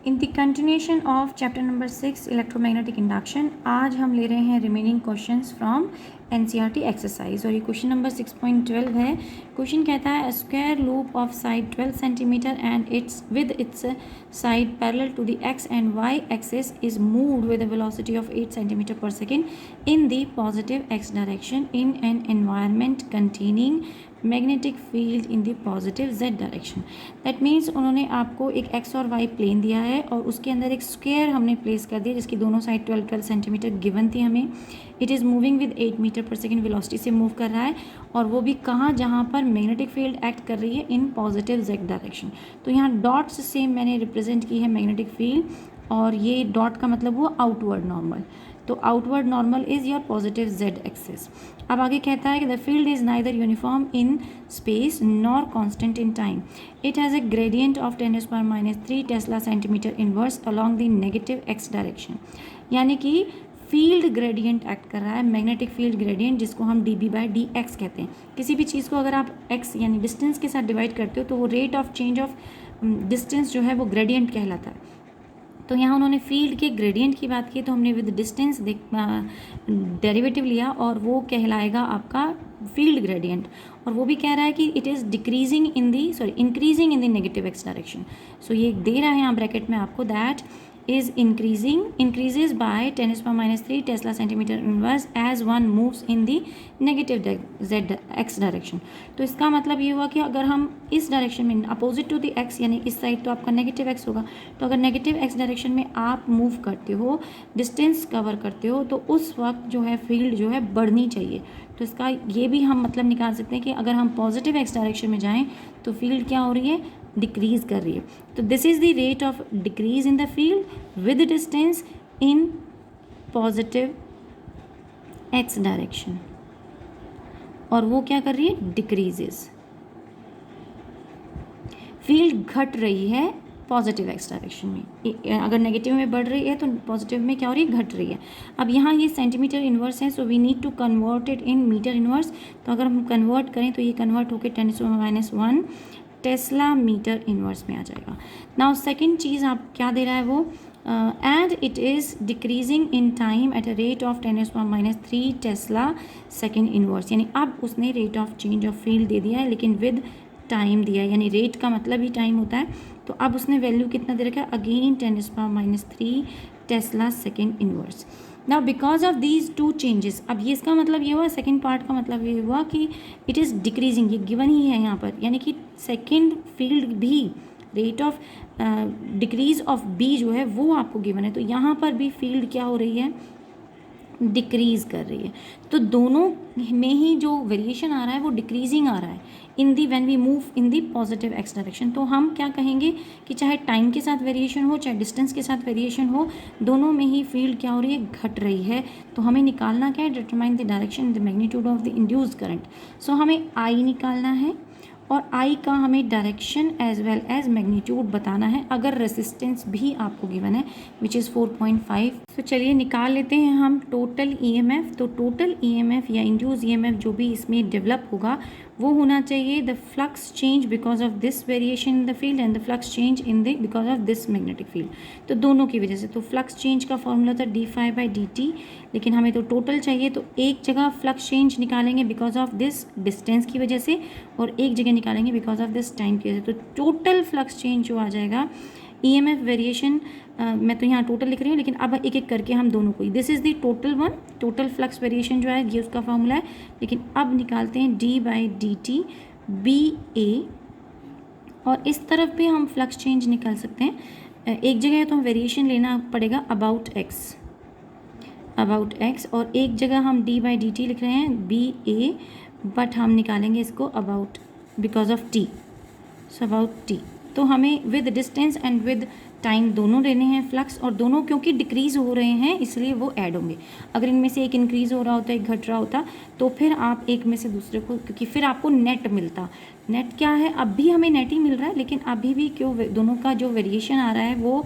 In the continuation of chapter number 6 electromagnetic induction, आज हम ले रहे हैं remaining questions from NCERT exercise और ये क्वेश्चन नंबर 6.12 है। क्वेश्चन कहता है square loop of side 12 centimetre and its with its side parallel to the x and y axis is moved with a velocity of 8 centimetre per second in the positive x direction in an environment containing magnetic field in the positive Z direction. That means उन्होंने आपको एक x और Y plane दिया है और उसके अंदर एक स्क्वायर हमने प्लेस कर दिया जिसकी दोनों साइड 12 सेंटीमीटर गिवन थी हमें। It is moving with 8 metre per second velocity से मूव कर रहा है और वो भी कहाँ, जहाँ पर मैग्नेटिक फील्ड एक्ट कर रही है इन पॉजिटिव जेड डायरेक्शन। तो यहाँ डॉट्स से मैंने रिप्रेजेंट की है मैग्नेटिक फील्ड और ये डॉट का मतलब हुआ आउटवर्ड नॉर्मल। तो outward normal is your positive Z axis. अब आगे कहता है कि the field is neither uniform in space nor constant in time. It has a gradient of 10⁻³ Tesla centimetre inverse along the negative x direction. यानी कि field gradient act कर रहा है, मैग्नेटिक फील्ड ग्रेडियंट, जिसको हम dB/dx कहते हैं। किसी भी चीज़ को अगर आप x यानी डिस्टेंस के साथ डिवाइड करते हो तो वो rate of change of distance जो है वो ग्रेडियंट कहलाता है। तो यहाँ उन्होंने फील्ड के ग्रेडियंट की बात की तो हमने विद डिस्टेंस डेरिवेटिव लिया और वो कहलाएगा आपका फील्ड ग्रेडियंट। और वो भी कह रहा है कि it is increasing in the negative x direction. So ये दे रहा है यहाँ ब्रैकेट में आपको that is increases by 10⁻³ Tesla centimeter inverse as one moves in the negative z x direction। तो इसका मतलब ये हुआ कि अगर हम इस डायरेक्शन में अपोजिट टू द x यानी इस साइड तो आपका नेगेटिव x होगा, तो अगर नेगेटिव x डायरेक्शन में आप मूव करते हो, डिस्टेंस कवर करते हो, तो उस वक्त जो है फील्ड जो है बढ़नी चाहिए। तो इसका ये भी हम मतलब निकाल सकते हैं कि अगर हम पॉजिटिव x डायरेक्शन में जाएँ तो फील्ड क्या हो रही है, डिक्रीज कर रही है। तो this is the rate of decrease in the field with distance in positive x direction. और वो क्या कर रही है, डिक्रीजेस। फील्ड घट रही है पॉजिटिव एक्स डायरेक्शन में, अगर नेगेटिव में बढ़ रही है तो पॉजिटिव में क्या हो रही है, घट रही है। अब यहाँ ये सेंटीमीटर इनवर्स है, so we need to convert it in metre inverse. तो अगर हम कन्वर्ट करें तो ये कन्वर्ट होकर 10⁻⁻1 टेस्ला मीटर इनवर्स में आ जाएगा। नाउ सेकेंड चीज़ आप क्या दे रहा है वो, and it is decreasing in time at a rate of 10⁻³ tesla second inverse. यानी अब उसने rate of change of field दे दिया है लेकिन विद टाइम दिया है, यानी रेट का मतलब ही टाइम होता है। तो अब उसने वैल्यू कितना दे रखा है, again 10⁻³ tesla second inverse. Now because of these two changes, अब ये इसका मतलब ये हुआ, सेकेंड पार्ट का मतलब ये हुआ कि इट इज़ डिक्रीजिंग, ये गिवन ही है यहाँ पर, यानी कि सेकेंड फील्ड भी rate of decrease of B जो है वो आपको गिवन है। तो यहाँ पर भी फील्ड क्या हो रही है, डिक्रीज़ कर रही है। तो दोनों में ही जो वेरिएशन आ रहा है वो डिक्रीजिंग आ रहा है in the when we move in the positive x direction. तो हम क्या कहेंगे कि चाहे टाइम के साथ वेरिएशन हो चाहे डिस्टेंस के साथ वेरिएशन हो, दोनों में ही फील्ड क्या हो रही है, घट रही है। तो हमें निकालना क्या है, determine the direction the magnitude of the induced current. So हमें आई निकालना है और आई का हमें direction as well as magnitude बताना है, अगर रेसिस्टेंस भी आपको गिवन है विच इज़ 4.5। तो चलिए निकाल लेते हैं हम टोटल ईएमएफ। तो टोटल ईएमएफ या इंड्यूस ईएमएफ जो भी इसमें डेवलप होगा वो होना चाहिए the flux change because of this variation in the field and the flux change in the because of this magnetic field. तो दोनों की वजह से, तो फ्लक्स चेंज का फॉर्मूला था d∅/dt, लेकिन हमें तो टोटल चाहिए, तो एक जगह फ्लक्स चेंज निकालेंगे बिकॉज ऑफ दिस डिस्टेंस की वजह से और एक जगह निकालेंगे बिकॉज ऑफ दिस टाइम की वजह से। तो टोटल फ्लक्स चेंज जो आ जाएगा, ईएमएफ वेरिएशन, मैं तो यहाँ टोटल लिख रही हूँ लेकिन अब एक एक करके हम दोनों को, this is the total one, total flux variation जो है ये उसका फॉर्मूला है। लेकिन अब निकालते हैं d/dt BA, और इस तरफ भी हम फ्लक्स चेंज निकाल सकते हैं। एक जगह तो हम वेरिएशन लेना पड़ेगा अबाउट x, और एक जगह हम d/dt लिख रहे हैं BA, बट हम निकालेंगे इसको about because of t, so about t। तो हमें with distance and with time दोनों लेने हैं फ्लक्स, और दोनों क्योंकि डिक्रीज हो रहे हैं इसलिए वो ऐड होंगे। अगर इनमें से एक इंक्रीज हो रहा होता, एक घट रहा होता, तो फिर आप एक में से दूसरे को, क्योंकि फिर आपको नेट मिलता। नेट क्या है, अब भी हमें नेट ही मिल रहा है लेकिन अभी भी क्यों दोनों का जो वेरिएशन आ रहा है वो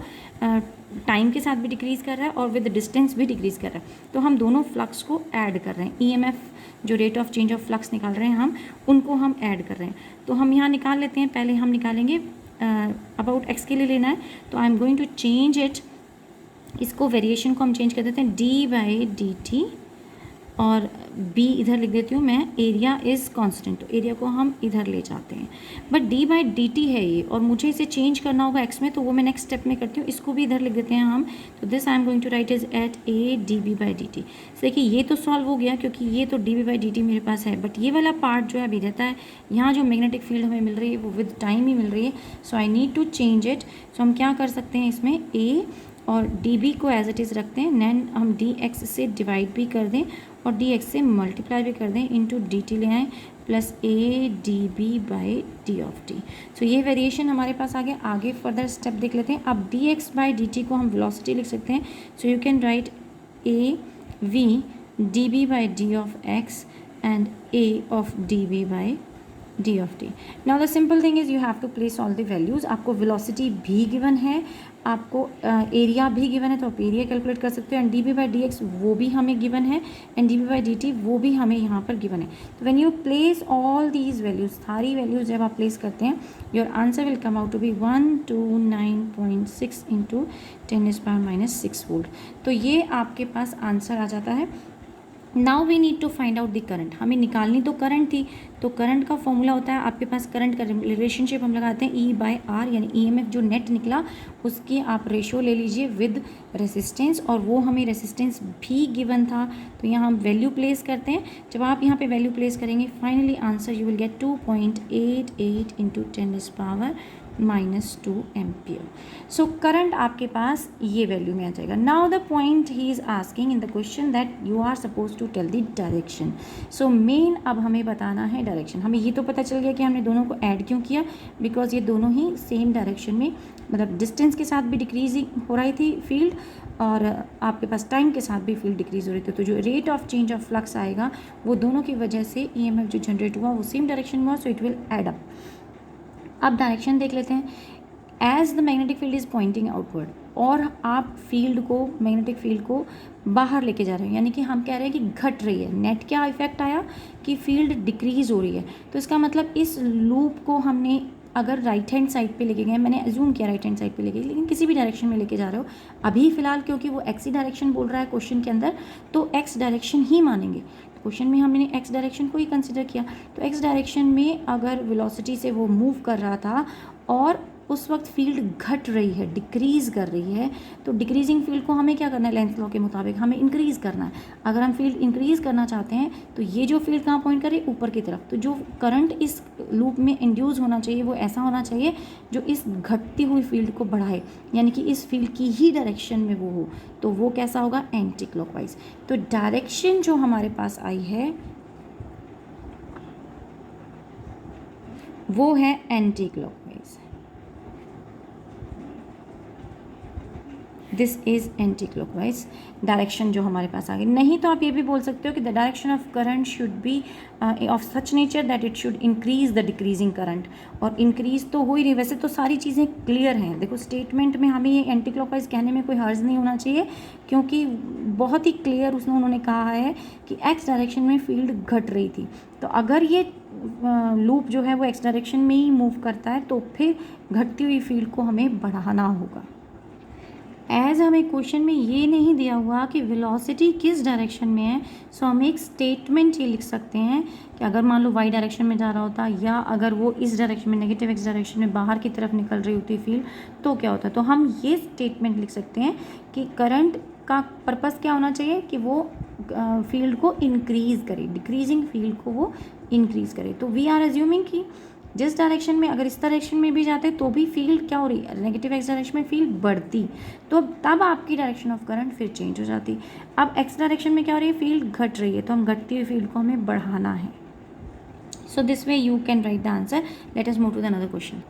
टाइम के साथ भी डिक्रीज कर रहा है और विद डिस्टेंस भी डिक्रीज कर रहा है। तो हम दोनों फ्लक्स को ऐड कर रहे हैं, ईएमएफ जो rate of change of flux निकाल रहे हैं हम, उनको हम ऐड कर रहे हैं। तो हम यहाँ निकाल लेते हैं, पहले हम निकालेंगे अबाउट एक्स के लिए लेना है, तो I am going to change it, इसको वेरिएशन को हम चेंज कर देते हैं d/dt, और b इधर लिख देती हूँ मैं, एरिया इज़ कांस्टेंट, तो एरिया को हम इधर ले जाते हैं। बट d/dt है ये, और मुझे इसे चेंज करना होगा x में, तो वो मैं नेक्स्ट स्टेप में करती हूँ, इसको भी इधर लिख देते हैं हम। तो this I am going to write is at a db/dt। देखिए ये तो सॉल्व हो गया क्योंकि ये तो db/dt मेरे पास है, बट ये वाला पार्ट जो है अभी रहता है। यहाँ जो मैग्नेटिक फील्ड हमें मिल रही है वो विद टाइम ही मिल रही है, so I need to change it. So हम क्या कर सकते हैं इसमें, a और db को एज इट इज़ रखते हैं, देन हम dx से डिवाइड भी कर दें और dx से मल्टीप्लाई भी कर दें, इंटू dt ले आएँ plus a db/d of t। सो ये वेरिएशन हमारे पास आ गया। आगे फर्दर स्टेप देख लेते हैं। अब dx/dt को हम वेलोसिटी लिख सकते हैं, so you can write a v db/d of x and a of db/d of t। Now the simple thing is you have to place all the values. आपको वेलोसिटी भी गिवन है, आपको area भी given है, तो आप area calculate कर सकते हो, एंड db/dx वो भी हमें गिवन है, एंड db/dt वो भी हमें यहाँ पर गिवन है। तो when you place all these values, सारी वैल्यूज़ जब आप प्लेस करते हैं, your answer will come out to be 129.6 into 10⁻⁻6 volt. तो ये आपके पास आंसर आ जाता है। Now we need to find out the current. हमें निकालनी तो करंट थी, तो करंट का फॉर्मूला होता है आपके पास, करंट का रिलेशनशिप हम लगाते हैं E/R, यानी EMF जो नेट निकला उसकी आप रेशो ले लीजिए विद रेसिस्टेंस, और वो हमें रेसिस्टेंस भी गिवन था, तो यहाँ हम वैल्यू प्लेस करते हैं। जब आप यहाँ पे वैल्यू प्लेस करेंगे, finally answer you will get 2.88 into 10⁻⁻2 ampere. So current आपके पास ये वैल्यू में आ जाएगा। Now the point he is asking in the question that you are suppose to tell the direction. So मेन अब हमें बताना है डायरेक्शन। हमें ये तो पता चल गया कि हमने दोनों को ऐड क्यों किया, बिकॉज ये दोनों ही सेम डायरेक्शन में, मतलब डिस्टेंस के साथ भी डिक्रीजिंग हो रही थी फील्ड, और आपके पास टाइम के साथ भी फील्ड डिक्रीज हो रही थी। तो जो rate of change of flux आएगा वो दोनों की वजह से EMF जो जनरेट हुआ वो सेम डायरेक्शन में हुआ, so it will add up. अब डायरेक्शन देख लेते हैं। As the magnetic field is pointing outward, और आप फील्ड को, मैग्नेटिक फील्ड को बाहर लेके जा रहे हैं, यानी कि हम कह रहे हैं कि घट रही है। नेट क्या इफेक्ट आया कि फील्ड डिक्रीज हो रही है, तो इसका मतलब इस लूप को हमने अगर राइट हैंड साइड पे लेके गए, मैंने अज्यूम किया राइट हैंड साइड पे लेके, लेकिन किसी भी डायरेक्शन में लेके जा रहे हो अभी फ़िलहाल, क्योंकि वो एक्स ही डायरेक्शन बोल रहा है क्वेश्चन के अंदर, तो एक्स डायरेक्शन ही मानेंगे। क्वेश्चन में हमने एक्स डायरेक्शन को ही कंसिडर किया, तो एक्स डायरेक्शन में अगर वेलोसिटी से वो मूव कर रहा था और उस वक्त फील्ड घट रही है, डिक्रीज़ कर रही है, तो डिक्रीजिंग फील्ड को हमें क्या करना है, लेंथ लॉ के मुताबिक हमें इंक्रीज़ करना है। अगर हम फील्ड इंक्रीज़ करना चाहते हैं तो ये जो फील्ड कहाँ पॉइंट करे, ऊपर की तरफ। तो जो करंट इस लूप में इंड्यूस होना चाहिए वो ऐसा होना चाहिए जो इस घटती हुई फील्ड को बढ़ाए, यानी कि इस फील्ड की ही डायरेक्शन में वो हो। तो वो कैसा होगा, एंटी क्लॉकवाइज। तो डायरेक्शन जो हमारे पास आई है वो है anti clockwise. This is anti clockwise direction जो हमारे पास आ गई। नहीं तो आप ये भी बोल सकते हो कि the direction of current should be of such nature that it should increase the decreasing current, और इंक्रीज तो हो ही रही। वैसे तो सारी चीज़ें क्लियर हैं, देखो स्टेटमेंट में हमें ये एंटी क्लॉकवाइज कहने में कोई हर्ज नहीं होना चाहिए, क्योंकि बहुत ही क्लियर उन्होंने कहा है कि एक्स डायरेक्शन में फील्ड घट रही थी। तो अगर ये लूप जो है वो एक्स डायरेक्शन में ही मूव करता है तो फिर घटती हुई फील्ड को हमें बढ़ाना होगा। एज हमें क्वेश्चन में ये नहीं दिया हुआ कि वेलोसिटी किस डायरेक्शन में है, सो हम एक स्टेटमेंट ये लिख सकते हैं कि अगर मान लो वाई डायरेक्शन में जा रहा होता, या अगर वो इस डायरेक्शन में, नेगेटिव एक्स डायरेक्शन में बाहर की तरफ निकल रही होती फील्ड, तो क्या होता है। तो हम ये स्टेटमेंट लिख सकते हैं कि करंट का पर्पस क्या होना चाहिए कि वो फील्ड को इंक्रीज़ करे, डिक्रीजिंग फील्ड को वो इंक्रीज़ करे। तो वी आर एज्यूमिंग कि जिस डायरेक्शन में, अगर इस डायरेक्शन में भी जाते तो भी फील्ड क्या हो रही है, नेगेटिव एक्स डायरेक्शन में फील्ड बढ़ती, तो तब आपकी डायरेक्शन ऑफ करंट फिर चेंज हो जाती। अब एक्स डायरेक्शन में क्या हो रही है, फील्ड घट रही है, तो हम घटती हुई फील्ड को हमें बढ़ाना है। So this way you can write the answer. Let us move to the another question.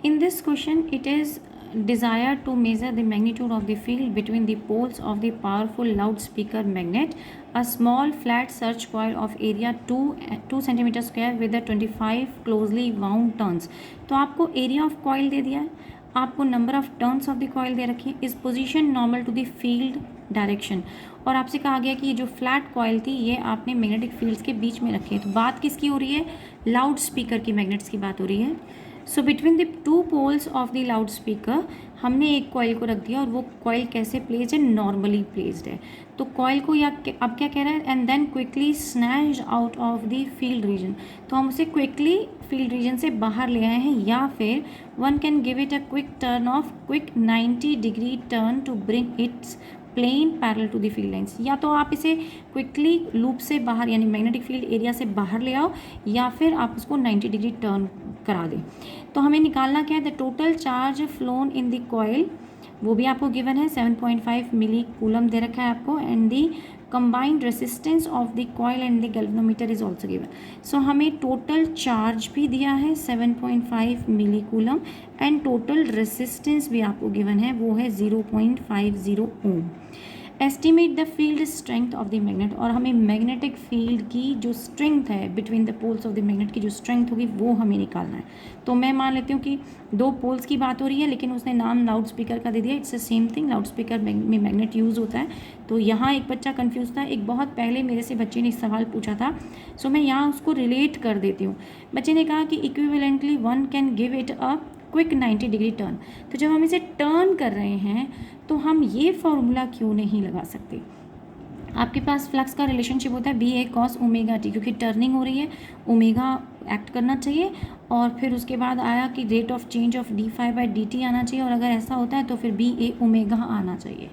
In this question, it is desired to measure the magnitude of the field between the poles of the powerful loudspeaker magnet, a small flat search coil of area 2 centimeter square with 25 closely wound turns. तो आपको area of coil दे दिया है, आपको number of turns of the coil दे रखी है, is position normal to the field direction, और आपसे कहा गया कि ये जो फ्लैट कॉयल थी ये आपने मैग्नेटिक फील्ड्स के बीच में रखी है। तो बात किसकी हो रही है, लाउड स्पीकर की मैग्नेट्स की बात हो रही है। So between the two poles of the loud speaker हमने एक कॉइल को रख दिया और वो कॉइल कैसे प्लेस्ड है, नॉर्मली प्लेस्ड है। तो कॉइल को या अब क्या कह रहा है, and then quickly snatched out of the field region, तो हम उसे क्विकली फील्ड रीजन से बाहर ले आए हैं, या फिर one can give it a quick turn of quick 90 degree turn to bring its plane parallel to the field lines. या तो आप इसे क्विकली लूप से बाहर यानी मैग्नेटिक फील्ड एरिया से बाहर ले आओ, या फिर आप उसको 90 डिग्री टर्न करा दें। तो हमें निकालना क्या है, the total charge flown in the coil, वो भी आपको गिवन है, 7.5 मिली कूलम दे रखा है आपको, and the combined resistance of the coil and the galvanometer is also given. So हमें टोटल चार्ज भी दिया है 7.5 milli coulomb, and total resistance भी आपको गिवन है, वो है 0.50 ohm. Estimate the field strength of the magnet, और हमें मैग्नेटिक फील्ड की जो स्ट्रेंथ है between the poles of the magnet की जो स्ट्रेंथ होगी वो हमें निकालना है। तो मैं मान लेती हूँ कि दो पोल्स की बात हो रही है, लेकिन उसने नाम लाउड स्पीकर का दे दिया, it's the same thing, loud speaker में मैग्नेट यूज़ होता है। तो यहाँ एक बच्चा कन्फ्यूज था, एक बहुत पहले मेरे से बच्चे ने सवाल पूछा था, सो मैं यहाँ उसको रिलेट कर देती हूँ। बच्चे ने कहा कि equivalently one can give it a quick 90 degree turn. तो जब हम इसे टर्न कर रहे हैं तो हम ये फॉर्मूला क्यों नहीं लगा सकते। आपके पास फ्लक्स का रिलेशनशिप होता है B A cos omega T, क्योंकि टर्निंग हो रही है, ओमेगा एक्ट करना चाहिए, और फिर उसके बाद आया कि rate of change of d phi by d t आना चाहिए, और अगर ऐसा होता है तो फिर बी ए ओमेगा आना चाहिए।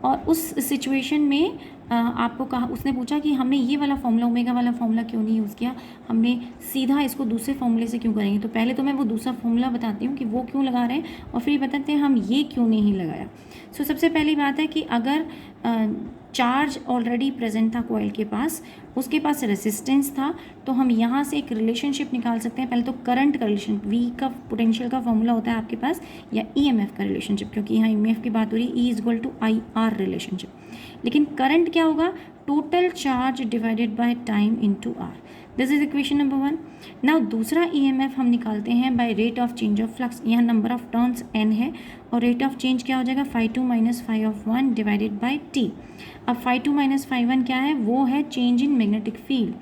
और उस सिचुएशन में आपको कहा, उसने पूछा कि हमने ये वाला फॉर्मूला, ओमेगा वाला फॉर्मूला क्यों नहीं यूज़ किया, हमने सीधा इसको दूसरे फॉर्मूले से क्यों करेंगे। तो पहले तो मैं वो दूसरा फॉर्मूला बताती हूँ कि वो क्यों लगा रहे हैं, और फिर बताते हैं हम ये क्यों नहीं लगाया। सो सबसे पहली बात है कि अगर चार्ज ऑलरेडी प्रेजेंट था कॉइल के पास, उसके पास रेसिस्टेंस था, तो हम यहाँ से एक रिलेशनशिप निकाल सकते हैं। पहले तो करंट का रिलेशन, वी का पोटेंशियल का फॉर्मूला होता है आपके पास, या ईएमएफ का रिलेशनशिप, क्योंकि यहाँ ईएमएफ की बात हो रही है, E equal to I R relationship. लेकिन करंट क्या होगा, total charge divided by time into R. This is equation number 1। Now दूसरा ईएमएफ हम निकालते हैं by rate of change of flux. यहाँ नंबर ऑफ टर्न्स n है, और रेट ऑफ चेंज क्या हो जाएगा, φ2 माइनस φ1 डिवाइडेड बाय t। अब φ2 माइनस φ1 क्या है, वो है change in magnetic field.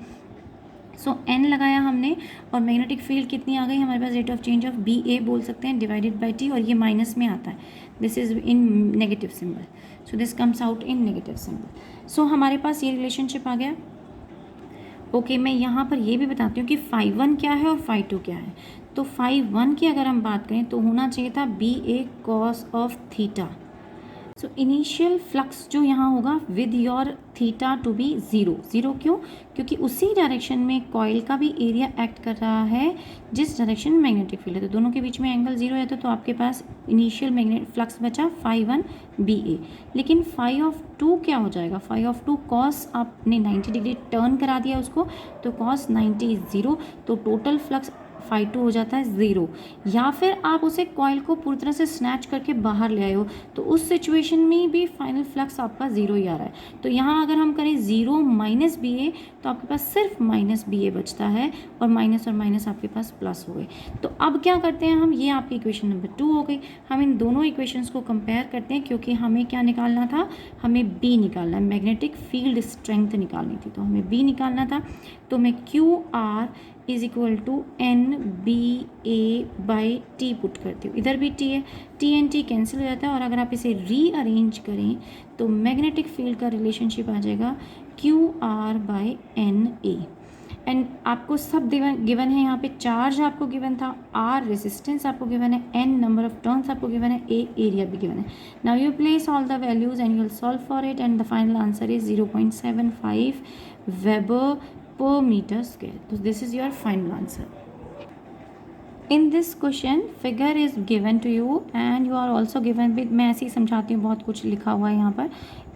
So n लगाया हमने, और मैग्नेटिक फील्ड कितनी आ गई हमारे पास, rate of change of B A बोल सकते हैं, डिवाइडेड बाई टी, और ये माइनस में आता है, this is in negative symbol, so this comes out in negative symbol. So हमारे पास ये रिलेशनशिप आ गया। ओके, मैं यहाँ पर ये भी बताती हूँ कि φ1 क्या है और φ2 क्या है। तो φ1 की अगर हम बात करें तो होना चाहिए था B A cos of theta. So initial flux जो यहाँ होगा with your theta to be zero. Zero क्यों, क्योंकि उसी डायरेक्शन में कॉइल का भी एरिया एक्ट कर रहा है जिस डायरेक्शन में मैग्नेटिक फील्ड है, तो दोनों के बीच में एंगल ज़ीरो है, तो आपके पास इनिशियल मैग्नेटिक फ्लक्स बचा φ1 बी ए। लेकिन φ2 क्या हो जाएगा, φ2 कॉस आपने 90 डिग्री टर्न करा दिया उसको, तो कॉस 90 इज ज़ीरो, तो टोटल फ्लक्स φ2 हो जाता है ज़ीरो। या फिर आप उसे कॉइल को पूरी तरह से स्नैच करके बाहर ले आए हो, तो उस सिचुएशन में भी फाइनल फ्लक्स आपका ज़ीरो ही आ रहा है। तो यहाँ अगर हम करें ज़ीरो माइनस बी ए, तो आपके पास सिर्फ माइनस बी ए बचता है, और माइनस आपके पास प्लस हो गए। तो अब क्या करते हैं हम, ये आपकी इक्वेशन नंबर 2 हो गई। हम इन दोनों इक्वेशंस को कंपेयर करते हैं, क्योंकि हमें क्या निकालना था, हमें बी निकालना है, मैग्नेटिक फील्ड स्ट्रेंथ निकालनी थी, तो हमें बी निकालना था। तो मैं Q R is equal to N B A by T put करती हूँ। इधर भी टी है, टी एन टी कैंसिल हो जाता है, और अगर आप इसे रीअरेंज करें तो मैग्नेटिक फील्ड का रिलेशनशिप आ जाएगा Q R by N A. And आपको सब गिवन है, यहाँ पे चार्ज आपको गिवन था, आर रेसिस्टेंस आपको गिवन है, एन नंबर ऑफ टर्न्स आपको गिवन है, ए एरिया भी गिवन है। Now you place all the values and you will solve for it, and the final answer is 0.75 weber per meter square. So this is your final answer. In this question figure is given to you and you are also given with, मैं ऐसे ही समझाती हूँ, बहुत कुछ लिखा हुआ है यहाँ पर।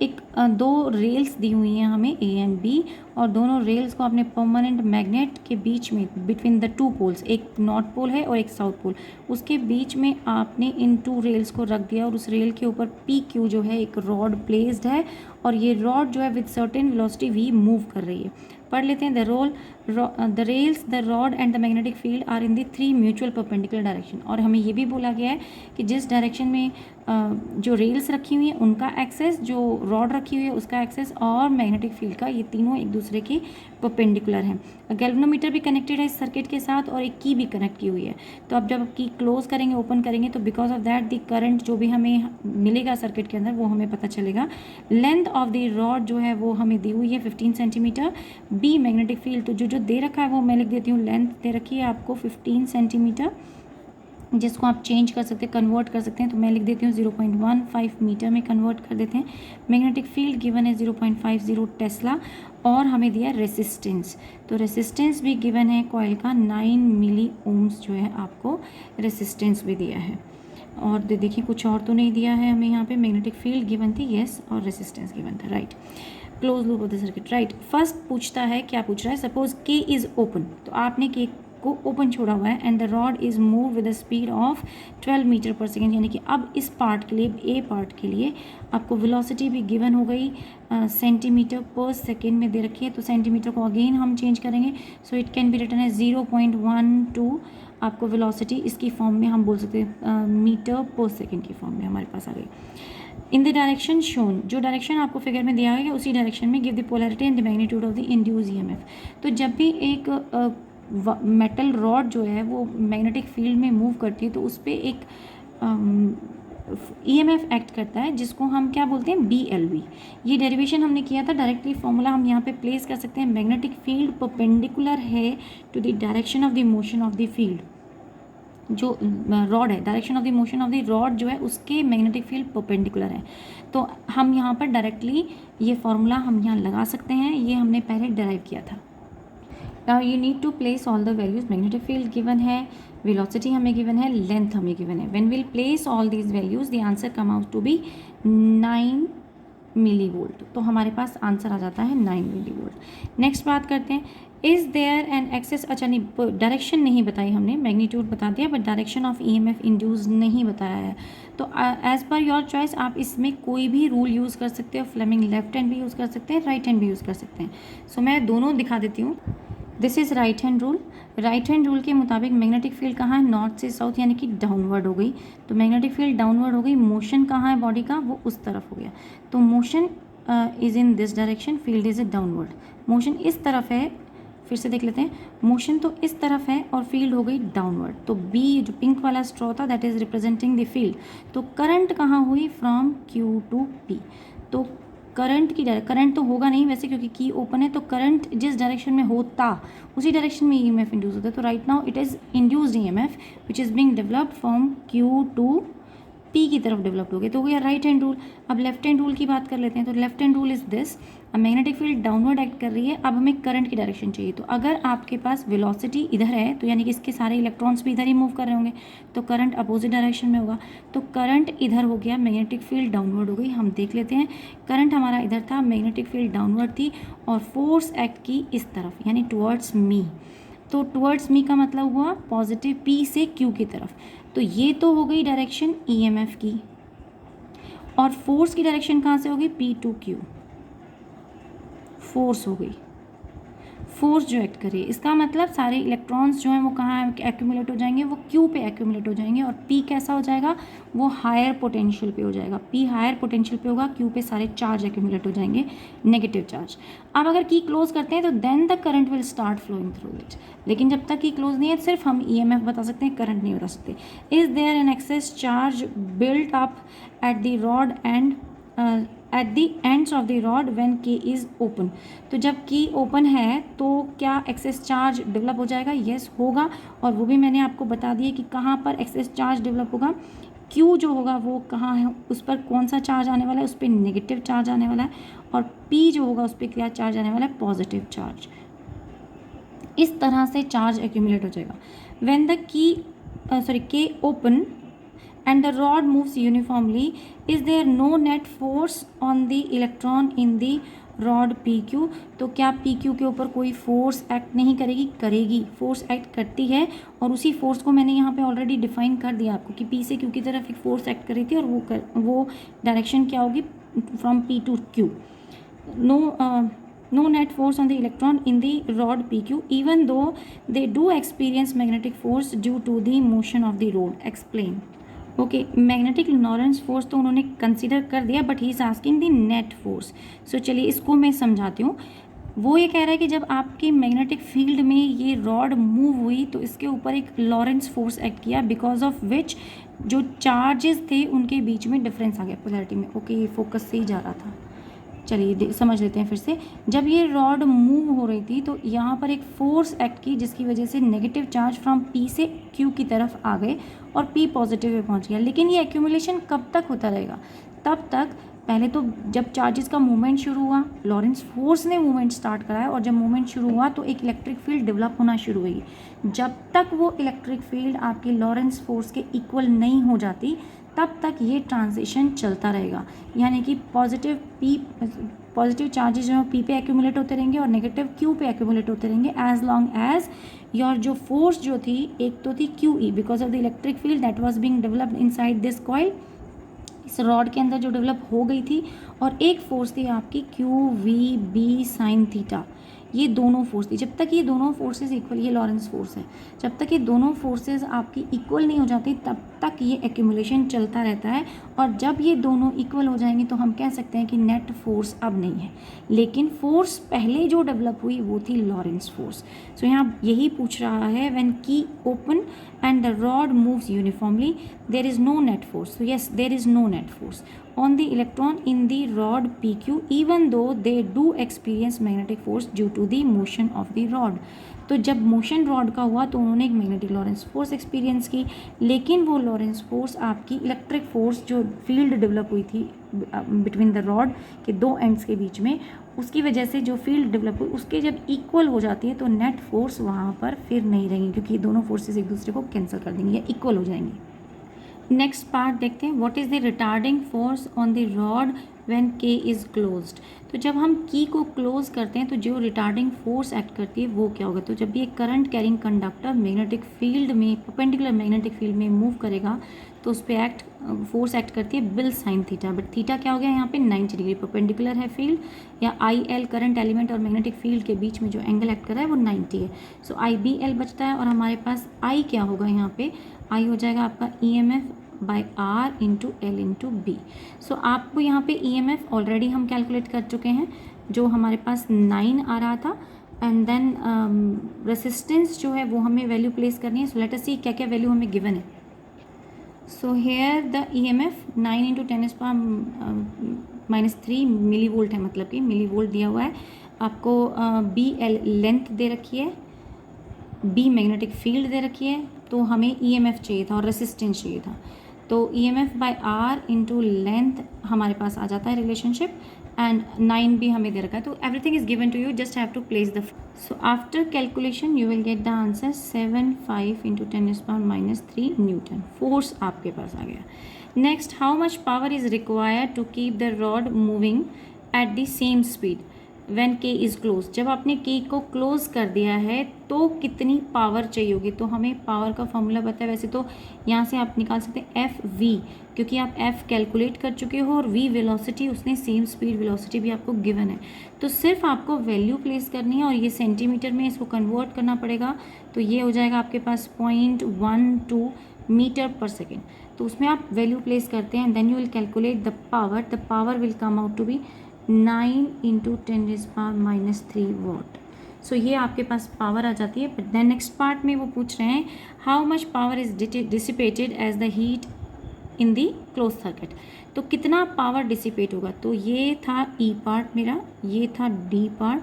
एक दो रेल्स दी हुई हैं हमें ए एंड बी, और दोनों रेल्स को अपने परमानेंट मैग्नेट के बीच में बिटवीन द टू पोल्स, एक नॉर्थ पोल है और एक साउथ पोल, उसके बीच में आपने इन टू रेल्स को रख दिया, और उस रेल के ऊपर पी क्यू जो है एक रॉड प्लेस्ड है, और ये रॉड जो है with certain velocity v move कर रही है। पढ़ लेते हैं। The the rails, the rod and the magnetic field are in the 3 mutual perpendicular direction. और हमें ये भी बोला गया है कि जिस डायरेक्शन में जो रेल्स रखी हुई हैं उनका एक्सेस, जो रॉड रखी हुई है उसका एक्सेस, और मैग्नेटिक फील्ड का, ये तीनों एक दूसरे के परपेंडिकुलर हैं। गैल्वेनोमीटर भी कनेक्टेड है इस सर्किट के साथ, और एक की भी कनेक्ट की हुई है। तो अब जब की क्लोज करेंगे, ओपन करेंगे, तो because of that the current जो भी हमें मिलेगा सर्किट के अंदर वो हमें पता चलेगा। लेंथ ऑफ द रॉड जो है वो हमें दी हुई है 15 सेंटीमीटर। बी मैग्नेटिक फील्ड, तो जो दे रखा है वो मैं लिख देती हूँ, लेंथ दे रखी है आपको 15 सेंटीमीटर, जिसको आप चेंज कर सकते हैं, कन्वर्ट कर सकते हैं। तो मैं लिख देती हूँ 0.15 मीटर में कन्वर्ट कर देते हैं। मैग्नेटिक फील्ड गिवन है 0.50 टेस्ला, और हमें दिया रेसिस्टेंस, तो रेसिस्टेंस भी गिवन है कॉइल का 9 मिली ओम्स जो है आपको रेसिस्टेंस भी दिया है। और देखिए कुछ और तो नहीं दिया है हमें यहाँ पे, मैग्नेटिक फील्ड गिवन थी यस, और रेसिस्टेंस गिवन था, right. Close loop of the circuit, right. First पूछता है, क्या पूछ रहा है, सपोज के इज ओपन, तो आपने के को ओपन छोड़ा हुआ है, and the rod is move with the speed of 12 metre per second, यानी कि अब इस पार्ट के लिए, ए पार्ट के लिए आपको वेलोसिटी भी गिवन हो गई सेंटीमीटर पर सेकेंड में दे रखी है। तो सेंटीमीटर को अगेन हम चेंज करेंगे, so it can be written है 0.12 आपको वेलोसिटी इसकी फॉर्म में हम बोल सकते हैं, मीटर पर सेकेंड की फॉर्म में हमारे पास आ गई। इन द डायरेक्शन शोन, जो डायरेक्शन आपको फिगर में दिया गया उसी डायरेक्शन में give the polarity and the magnitude of the induced EMF. तो जब भी एक मेटल रॉड जो है वो मैग्नेटिक फील्ड में मूव करती है तो उस पर एक ईएमएफ एक्ट करता है, जिसको हम क्या बोलते हैं, BLV। ये डेरिवेशन हमने किया था, डायरेक्टली फॉर्मूला हम यहाँ पे प्लेस कर सकते हैं। मैग्नेटिक फील्ड परपेंडिकुलर है to the direction of the motion of the field, जो रॉड है, direction of the motion of the rod जो है उसके मैग्नेटिक फील्ड परपेंडिकुलर है। तो हम यहाँ पर डायरेक्टली ये फॉर्मूला हम यहाँ लगा सकते हैं, ये हमने पहले डिराइव किया था। Now you need to place all the values, magnetic field given है, वेलोसिटी हमें गिवन है, लेंथ हमें गिवन है। When will place all these values the answer come out to be 9 milli volt. तो हमारे पास आंसर आ जाता है 9 मिली वोल्ट। नेक्स्ट बात करते हैं, इज देयर एन एक्सेस, अच्छा नहीं, डायरेक्शन नहीं बताई हमने, मैग्नीट्यूड बता दिया but direction of EMF induce नहीं बताया है। तो एज पर योर चॉइस आप इसमें कोई भी रूल यूज़ कर सकते हो, फ्लेमिंग लेफ्ट हैंड भी यूज़ कर सकते हैं, राइट हैंड भी यूज़ कर सकते हैं। सो मैं दोनों दिखा देती हूँ। This is right hand rule. Right hand rule के मुताबिक मैग्नेटिक फील्ड कहाँ है, नॉर्थ से साउथ, यानी कि डाउनवर्ड हो गई। तो मैग्नेटिक फील्ड डाउनवर्ड हो गई, मोशन कहाँ है बॉडी का, वो उस तरफ हो गया। तो motion is in this direction, field is downward. Motion इस तरफ है, फिर से देख लेते हैं, मोशन तो इस तरफ है और फील्ड हो गई डाउनवर्ड। तो बी जो पिंक वाला स्ट्रॉ था that is representing the field. तो करंट कहाँ हुई, फ्रॉम Q टू P। तो करंट की करंट तो होगा नहीं वैसे क्योंकि की ओपन है, तो करंट जिस डायरेक्शन में होता उसी डायरेक्शन में ईएमएफ इंड्यूस होता है। तो right now it is induced EMF which is being developed from Q to P की तरफ डेवलप्ड हो गए। तो हो गया राइट हैंड रूल। अब लेफ्ट हैंड रूल की बात कर लेते हैं। तो left hand rule is this, अब मैग्नेटिक फील्ड डाउनवर्ड एक्ट कर रही है, अब हमें करंट की डायरेक्शन चाहिए। तो अगर आपके पास वेलोसिटी इधर है तो यानी कि इसके सारे इलेक्ट्रॉन्स भी इधर ही मूव कर रहे होंगे, तो करंट अपोजिट डायरेक्शन में होगा। तो करंट इधर हो गया, मैग्नेटिक फील्ड डाउनवर्ड हो गई। हम देख लेते हैं, करंट हमारा इधर था, मैग्नेटिक फील्ड डाउनवर्ड थी और फोर्स एक्ट की इस तरफ यानी टुवर्ड्स मी। तो टुवर्ड्स मी का मतलब हुआ पॉजिटिव, P से Q की तरफ। तो ये तो हो गई डायरेक्शन ईएमएफ की, और फोर्स की डायरेक्शन कहाँ से होगी, P टू Q। फोर्स हो गई, फोर्स जो एक्ट करे, इसका मतलब सारे इलेक्ट्रॉन्स जो हैं वो कहाँ एक्यूमुलेट हो जाएंगे, वो Q पे एक्यूमुलेट हो जाएंगे। और P कैसा हो जाएगा, वो हायर पोटेंशियल पे हो जाएगा। P हायर पोटेंशियल पे होगा, Q पे सारे चार्ज एक्यूमुलेट हो जाएंगे, नेगेटिव चार्ज। अब अगर की क्लोज करते हैं तो then the current will start flowing through it. लेकिन जब तक की क्लोज नहीं है सिर्फ हम ईएमएफ बता सकते हैं, करंट नहीं बता सकते। Is there an excess charge built up at the rod and at the ends of the rod when K is open. तो जब की ओपन है तो क्या एक्सेस चार्ज डेवलप हो जाएगा, यस होगा। और वो भी मैंने आपको बता दिया कि कहाँ पर एक्सेस चार्ज डेवलप होगा। Q जो होगा वो कहाँ है, उस पर कौन सा चार्ज आने वाला है, उस पर नेगेटिव चार्ज आने वाला है। और P जो होगा उस पर क्या चार्ज आने वाला है, पॉजिटिव चार्ज। इस तरह से चार्ज एक्यूमुलेट हो जाएगा। When the K open and the rod moves uniformly, is there no net force on the electron in the rod PQ? तो क्या PQ के ऊपर कोई फोर्स एक्ट नहीं करेगी, करेगी, फोर्स एक्ट करती है। और उसी फोर्स को मैंने यहाँ पे ऑलरेडी डिफाइन कर दिया आपको कि P से Q की तरफ एक फोर्स एक्ट कर रही थी, और वो डायरेक्शन क्या होगी, from P to Q। No no net force on the electron in the rod PQ even though they do experience magnetic force due to the motion of the rod. Explain. Okay, magnetic Lorentz force तो उन्होंने consider कर दिया, but he is asking the net force. So चलिए इसको मैं समझाती हूँ. वो ये कह रहा है कि जब आपकी मैग्नेटिक फील्ड में ये रॉड मूव हुई तो इसके ऊपर एक लॉरेंस फोर्स एक्ट किया, बिकॉज ऑफ विच जो चार्जेस थे उनके बीच में डिफरेंस आ गया पोलैरिटी में. ओके, ये फोकस से ही जा रहा था. चलिए समझ लेते हैं फिर से. जब ये रॉड मूव हो रही थी तो यहाँ पर एक फोर्स एक्ट की, जिसकी वजह से नेगेटिव चार्ज फ्रॉम पी से क्यू की तरफ आ गए और पी पॉजिटिव में पहुँच गया. लेकिन ये एक्यूमुलेशन कब तक होता रहेगा? तब तक, पहले तो जब चार्जेस का मूवमेंट शुरू हुआ, लॉरेंस फोर्स ने मूवमेंट स्टार्ट कराया, और जब मूवमेंट शुरू हुआ तो एक इलेक्ट्रिक फील्ड डेवलप होना शुरू हुई. जब तक वो इलेक्ट्रिक फील्ड आपकी लॉरेंस फोर्स के इक्वल नहीं हो जाती, तब तक ये ट्रांजिशन चलता रहेगा. यानी कि पॉजिटिव चार्जेस जो पी पे एक्यूमुलेट होते रहेंगे और नेगेटिव क्यू पे एक्यूमुलेट होते रहेंगे, एज लॉन्ग एज योर जो फोर्स जो थी, एक तो थी Q E because of the electric field that was being developed inside this coil, इस रॉड के अंदर जो डेवलप हो गई थी, और एक फोर्स थी आपकी q v B sine theta. ये दोनों फोर्स थी. जब तक ये दोनों फोर्सेस इक्वल, ये लॉरेंस फोर्स है, जब तक ये दोनों फोर्सेस आपकी इक्वल नहीं हो जाती तब तक ये एक्यूमुलेशन चलता रहता है. और जब ये दोनों इक्वल हो जाएंगे तो हम कह सकते हैं कि नेट फोर्स अब नहीं है. लेकिन फोर्स पहले जो डेवलप हुई वो थी लॉरेंस फोर्स. सो यहाँ यही पूछ रहा है, व्हेन की open and the rod moves uniformly, there is no net force. So yes, there is no net force on the electron in the rod PQ even though they do experience magnetic force due to the motion of the rod. तो जब motion rod का हुआ तो उन्होंने एक magnetic Lorentz force experience की, लेकिन वो लॉरेंस फोर्स आपकी इलेक्ट्रिक फोर्स जो फील्ड डेवलप हुई थी बिटवीन द रॉड के दो एंड्स के बीच में, उसकी वजह से जो फील्ड डेवलप हुई उसके जब इक्वल हो जाती है तो नेट फोर्स वहाँ पर फिर नहीं रहेंगी, क्योंकि ये दोनों फोर्सेस एक दूसरे को कैंसिल कर देंगी या इक्वल हो जाएंगी. नेक्स्ट पार्ट देखते हैं, what is the retarding force on the rod when K is closed. तो जब हम की को क्लोज करते हैं तो जो रिटार्डिंग फोर्स एक्ट करती है वो क्या होगा? तो जब भी एक current carrying conductor magnetic field में, परपेंडिकुलर मैग्नेटिक फील्ड में मूव करेगा तो उस पर फोर्स एक्ट करती है bill sine theta. But theta क्या हो गया यहाँ पे? 90 डिग्री. परपेंडिकुलर है फील्ड, या आई एल करंट एलिमेंट और मैग्नेटिक फील्ड के बीच में जो एंगल एक्ट कर रहा है वो 90 है. सो आई बी एल बचता है, और हमारे पास आई क्या होगा यहाँ पे? आई हो जाएगा आपका E M F by R into L into B. So आपको यहाँ पे ई एम एफ ऑलरेडी हम कैलकुलेट कर चुके हैं, जो हमारे पास 9 आ रहा था. एंड देन रेसिस्टेंस जो है वो हमें वैल्यू प्लेस करनी है. सो लेट अस सी क्या क्या वैल्यू हमें गिवन है. So here the E M F 9 into 10⁻³ millivolt है, मतलब कि मिली वोल्ट दिया हुआ है आपको. बी एल लेंथ दे रखी है, बी मैग्नेटिक फील्ड दे रखी है, तो हमें ई एम एफ चाहिए था और रेसिस्टेंस चाहिए था. तो E M F by R into length हमारे पास आ जाता है रिलेशनशिप, एंड 9 भी हमें दे रखा है. तो everything is given to you, just have to place the. So after calculation you will get the answer 7.5 into 10⁻³ newton. Force आपके पास आ गया. Next, how much power is required to keep the rod moving at the same speed when K is closed. जब आपने के को close कर दिया है तो कितनी पावर चाहिए होगी? तो हमें पावर का फॉर्मूला पता है. वैसे तो यहाँ से आप निकाल सकते हैं एफ वी, क्योंकि आप एफ कैलकुलेट कर चुके हो, और वी वेलोसिटी, उसने सेम स्पीड वेलोसिटी भी आपको गिवन है. तो सिर्फ आपको वैल्यू प्लेस करनी है, और ये सेंटीमीटर में इसको कन्वर्ट करना पड़ेगा. तो ये हो जाएगा आपके पास 0.12 मीटर पर सेकेंड. तो उसमें आप वैल्यू प्लेस करते हैं, then you will calculate the power. The power will come out to be 9 into 10⁻³ watt. So ये आपके पास पावर आ जाती है. बट देन नेक्स्ट पार्ट में वो पूछ रहे हैं, how much power is dissipated as the heat in the closed circuit. तो कितना पावर डिसिपेट होगा? तो ये था ई पार्ट मेरा, ये था डी पार्ट,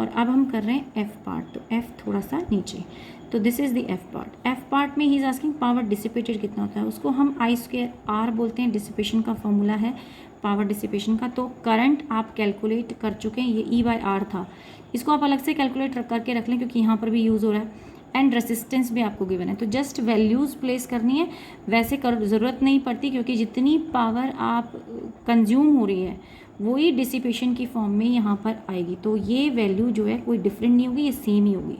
और अब हम कर रहे हैं एफ पार्ट. तो एफ थोड़ा सा नीचे, तो this is the F part. F part में he is asking power dissipated कितना होता है. उसको हम I² R बोलते हैं. डिसिपेशन का फॉर्मूला है पावर डिसिपेशन का. तो करंट आप कैलकुलेट कर चुके हैं, ये E/R था. इसको आप अलग से कैलकुलेट करके रख लें, क्योंकि यहाँ पर भी यूज़ हो रहा है. एंड रेसिस्टेंस भी आपको गिवन है, तो जस्ट वैल्यूज़ प्लेस करनी है. वैसे ज़रूरत नहीं पड़ती, क्योंकि जितनी पावर आप कंज्यूम हो रही है वही डिसिपेशन की फॉर्म में यहाँ पर आएगी. तो ये वैल्यू जो है कोई डिफरेंट नहीं होगी, ये सेम ही होगी.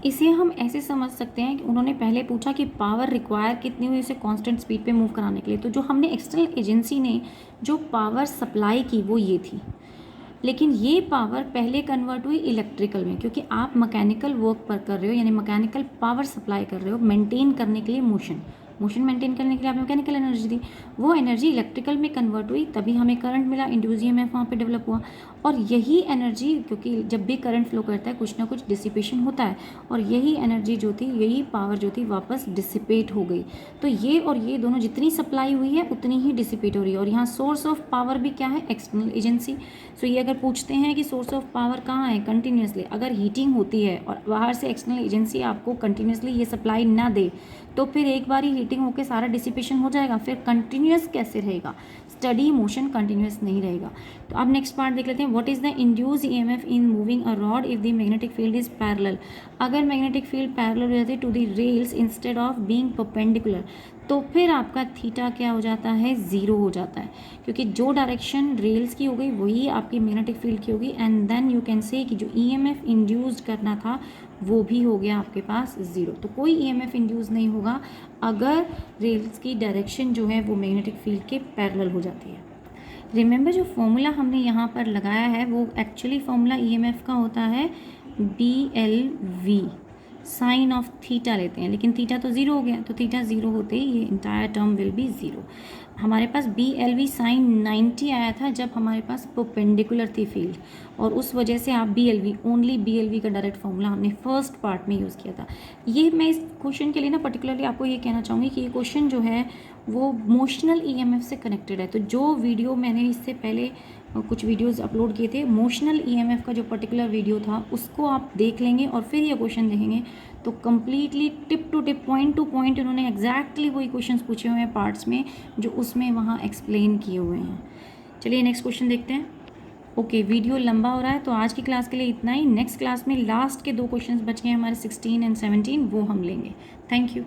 इसे हम ऐसे समझ सकते हैं कि उन्होंने पहले पूछा कि पावर रिक्वायर कितनी हुई उसे कांस्टेंट स्पीड पे मूव कराने के लिए. तो जो हमने एक्सटर्नल एजेंसी ने जो पावर सप्लाई की वो ये थी. लेकिन ये पावर पहले कन्वर्ट हुई इलेक्ट्रिकल में, क्योंकि आप मैकेनिकल वर्क पर कर रहे हो, यानी मैकेनिकल पावर सप्लाई कर रहे हो मेंटेन करने के लिए मोशन मेंटेन करने के लिए आप मैकेनिकल एनर्जी दी, वो एनर्जी इलेक्ट्रिकल में कन्वर्ट हुई, तभी हमें करंट मिला, इंड्यूस ईएमएफ वहाँ पे डेवलप हुआ। और यही एनर्जी, क्योंकि जब भी करंट फ्लो करता है कुछ ना कुछ डिसिपेशन होता है, और यही एनर्जी जो थी, यही पावर जो थी वापस डिसिपेट हो गई। तो ये और ये दोनों जितनी सप्लाई हुई है उतनी ही डिसिपेट हो रही है। और यहाँ सोर्स ऑफ पावर भी क्या है, एक्सटर्नल एजेंसी। सो ये अगर पूछते हैं कि सोर्स ऑफ पावर कहाँ है, कंटिन्यूसली अगर हीटिंग होती है और बाहर से एक्सटर्नल एजेंसी आपको कंटिन्यूसली ये सप्लाई ना दे, तो फिर एक बार ही हीटिंग होकर सारा डिसिपेशन हो जाएगा, फिर कंटिन्यूस कैसे रहेगा, स्टडी मोशन कंटिन्यूस नहीं रहेगा। तो अब नेक्स्ट पार्ट देख लेते हैं, what is the induced EMF in moving a rod if the magnetic field is parallel. अगर मैग्नेटिक फील्ड पैरेलल हो जाती है to the rails instead of being perpendicular, तो फिर आपका थीटा क्या हो जाता है, ज़ीरो हो जाता है, क्योंकि जो डायरेक्शन रेल्स की हो गई वही आपकी मैग्नेटिक फील्ड की होगी। And then you can say कि जो ईएमएफ इंड्यूस्ड करना था वो भी हो गया आपके पास ज़ीरो। तो कोई ईएमएफ इंड्यूस नहीं होगा अगर रेल्स की डायरेक्शन जो है वो मैग्नेटिक फील्ड के पैरेलल हो जाती है। रिमेंबर जो फॉर्मूला हमने यहाँ पर लगाया है वो एक्चुअली फॉर्मूला ईएमएफ का होता है BLV, साइन ऑफ थीटा लेते हैं, लेकिन थीटा तो ज़ीरो हो गया, तो थीटा ज़ीरो होते ही ये entire term will be zero. हमारे पास BLV साइन 90 आया था जब हमारे पास परपेंडिकुलर थी फील्ड, और उस वजह से आप BLV, ओनली BLV का डायरेक्ट फॉर्मूला हमने फर्स्ट पार्ट में यूज़ किया था। ये मैं इस क्वेश्चन के लिए ना पर्टिकुलरली आपको ये कहना चाहूँगी कि ये क्वेश्चन जो है वो मोशनल ईएमएफ से कनेक्टेड है। तो जो वीडियो मैंने इससे पहले कुछ वीडियोस अपलोड किए थे, मोशनल ईएमएफ का जो पर्टिकुलर वीडियो था उसको आप देख लेंगे और फिर ये क्वेश्चन देखेंगे तो completely tip to tip, point to point उन्होंने एग्जैक्टली वही क्वेश्चंस पूछे हुए हैं पार्ट्स में जो उसमें वहाँ एक्सप्लेन किए हुए हैं। चलिए नेक्स्ट क्वेश्चन देखते हैं। ओके, वीडियो लंबा हो रहा है तो आज की क्लास के लिए इतना ही। नेक्स्ट क्लास में लास्ट के 2 क्वेश्चंस बच गए हमारे 16 एंड 17, वो हम लेंगे। Thank you.